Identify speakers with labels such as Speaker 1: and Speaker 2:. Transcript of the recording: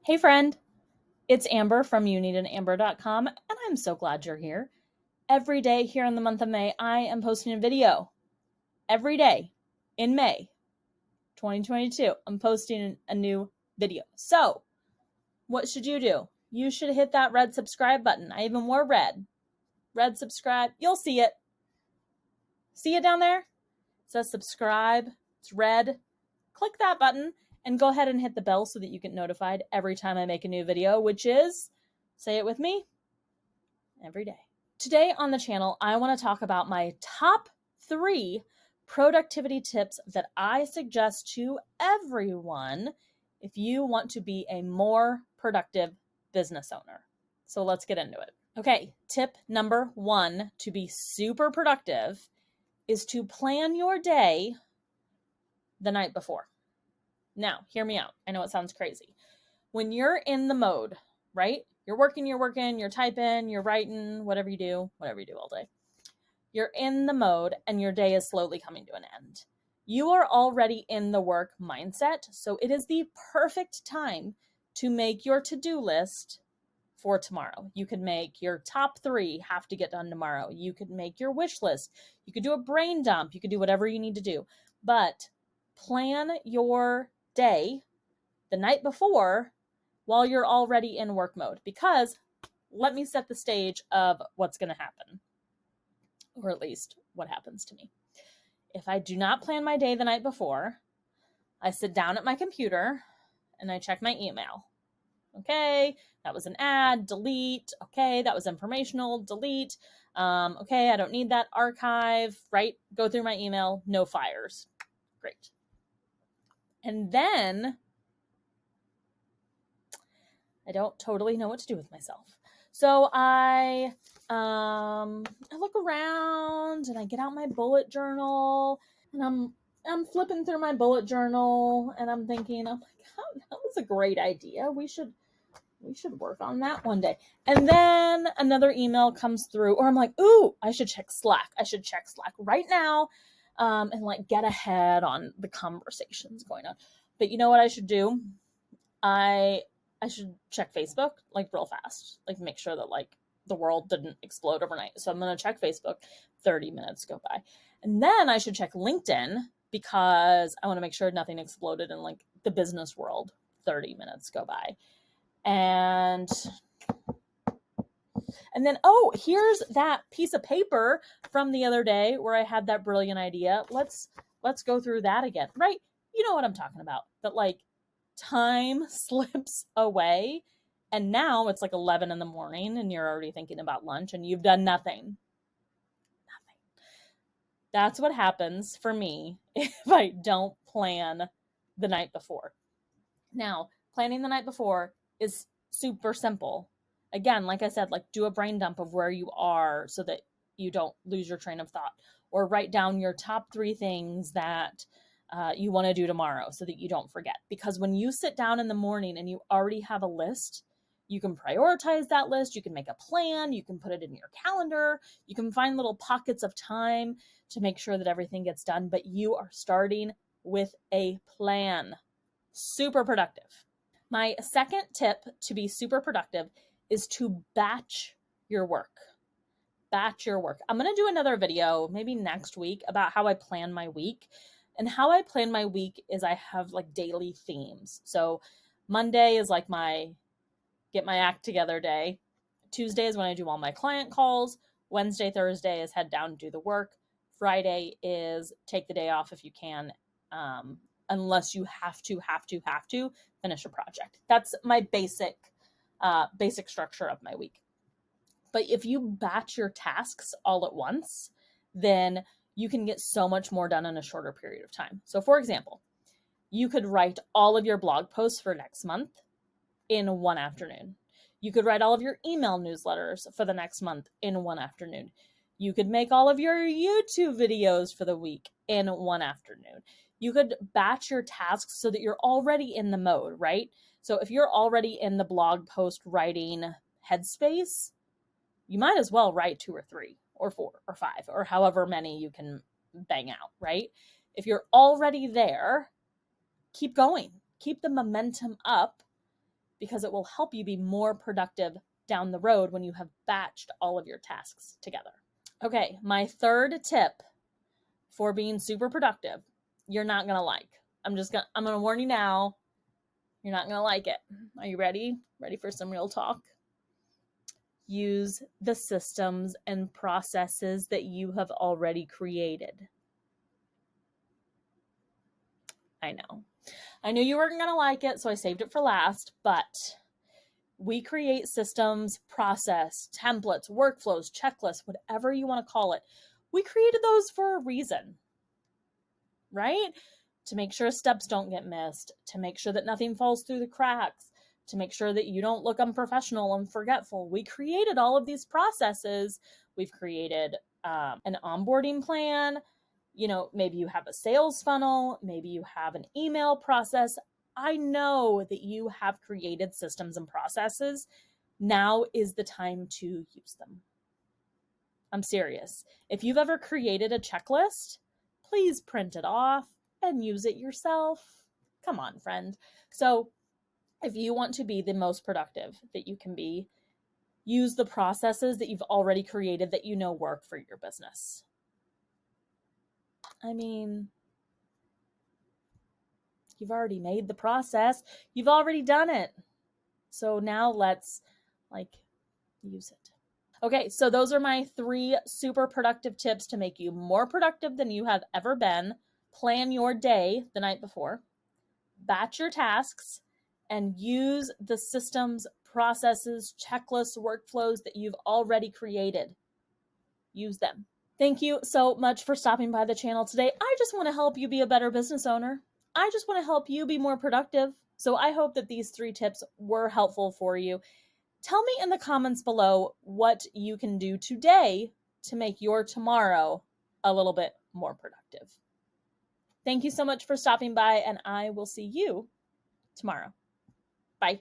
Speaker 1: Hey friend, it's Amber from youneedinamber.com, and I'm so glad you're here. Every day here in the month of May, I am posting a video. Every day in May 2022, I'm posting a new video. So, what should you do? You should hit that red subscribe button. I even wore red. Red subscribe. You'll see it. See it down there? It says subscribe. It's red. Click that button and go ahead and hit the bell so that you get notified every time I make a new video, which is, say it with me, every day. Today on the channel, I want to talk about my top 3 productivity tips that I suggest to everyone if you want to be a more productive business owner. So let's get into it. Okay, tip number 1 to be super productive is to plan your day the night before. Now, hear me out. I know it sounds crazy. When you're in the mode, right? You're working, you're typing, you're writing, whatever you do all day. You're in the mode and your day is slowly coming to an end. You are already in the work mindset, so it is the perfect time to make your to-do list for tomorrow. You could make your top 3 have to get done tomorrow. You could make your wish list. You could do a brain dump. You could do whatever you need to do. But plan your day the night before while you're already in work mode, because let me set the stage of what's going to happen, or at least what happens to me. If I do not plan my day the night before, I sit down at my computer and I check my email. Okay, that was an ad, delete. Okay, that was informational, delete. Okay, I don't need that, archive, right? Go through my email, no fires. Great. And then I don't totally know what to do with myself. So I look around and I get out my bullet journal and I'm flipping through my bullet journal and I'm thinking, oh my God, that was a great idea. We should work on that one day. And then another email comes through, or I'm like, ooh, I should check Slack. Right now and like get ahead on the conversations going on. But you know what I should do? I should check Facebook like real fast, like make sure that like the world didn't explode overnight. So I'm going to check Facebook, 30 minutes go by. And then I should check LinkedIn because I want to make sure nothing exploded in like the business world, 30 minutes go by. And then, oh, here's that piece of paper from the other day where I had that brilliant idea. Let's go through that again, right? You know what I'm talking about, that like time slips away and now it's like 11 in the morning and you're already thinking about lunch and you've done nothing. That's what happens for me if I don't plan the night before. Now, planning the night before is super simple. Again, like I said, like do a brain dump of where you are so that you don't lose your train of thought, or write down your top 3 things that you want to do tomorrow so that you don't forget. Because when you sit down in the morning and you already have a list, you can prioritize that list, you can make a plan, you can put it in your calendar, you can find little pockets of time to make sure that everything gets done, but you are starting with a plan. Super productive. My second tip to be super productive is to batch your work. Batch your work. I'm going to do another video maybe next week about how I plan my week. And how I plan my week is I have like daily themes. So Monday is like my get my act together day. Tuesday is when I do all my client calls. Wednesday, Thursday is head down and do the work. Friday is take the day off if you can, unless you have to finish a project. That's my basic structure of my week. But if you batch your tasks all at once, then you can get so much more done in a shorter period of time. So for example, you could write all of your blog posts for next month in one afternoon. You could write all of your email newsletters for the next month in one afternoon. You could make all of your YouTube videos for the week in one afternoon. You could batch your tasks so that you're already in the mode, right? So if you're already in the blog post writing headspace, you might as well write 2 or 3 or 4 or 5 or however many you can bang out, right? If you're already there, keep going. Keep the momentum up because it will help you be more productive down the road when you have batched all of your tasks together. Okay, my third tip for being super productive, you're not gonna like. I'm gonna warn you now, you're not gonna like it. Are you ready? Ready for some real talk? Use the systems and processes that you have already created. I know. I knew you weren't gonna like it, so I saved it for last, but we create systems, process, templates, workflows, checklists, whatever you want to call it. We created those for a reason, right? To make sure steps don't get missed, to make sure that nothing falls through the cracks, to make sure that you don't look unprofessional and forgetful. We created all of these processes. We've created an onboarding plan. You know, maybe you have a sales funnel, maybe you have an email process. I know that you have created systems and processes. Now is the time to use them. I'm serious. If you've ever created a checklist, please print it off and use it yourself. Come on, friend. So if you want to be the most productive that you can be, use the processes that you've already created that you know work for your business. I mean, you've already made the process. You've already done it. So now let's use it. Okay, so those are my 3 super productive tips to make you more productive than you have ever been. Plan your day the night before, batch your tasks, and use the systems, processes, checklists, workflows that you've already created. Use them. Thank you so much for stopping by the channel today. I just want to help you be a better business owner. I just want to help you be more productive. So I hope that these 3 tips were helpful for you. Tell me in the comments below what you can do today to make your tomorrow a little bit more productive. Thank you so much for stopping by, and I will see you tomorrow. Bye.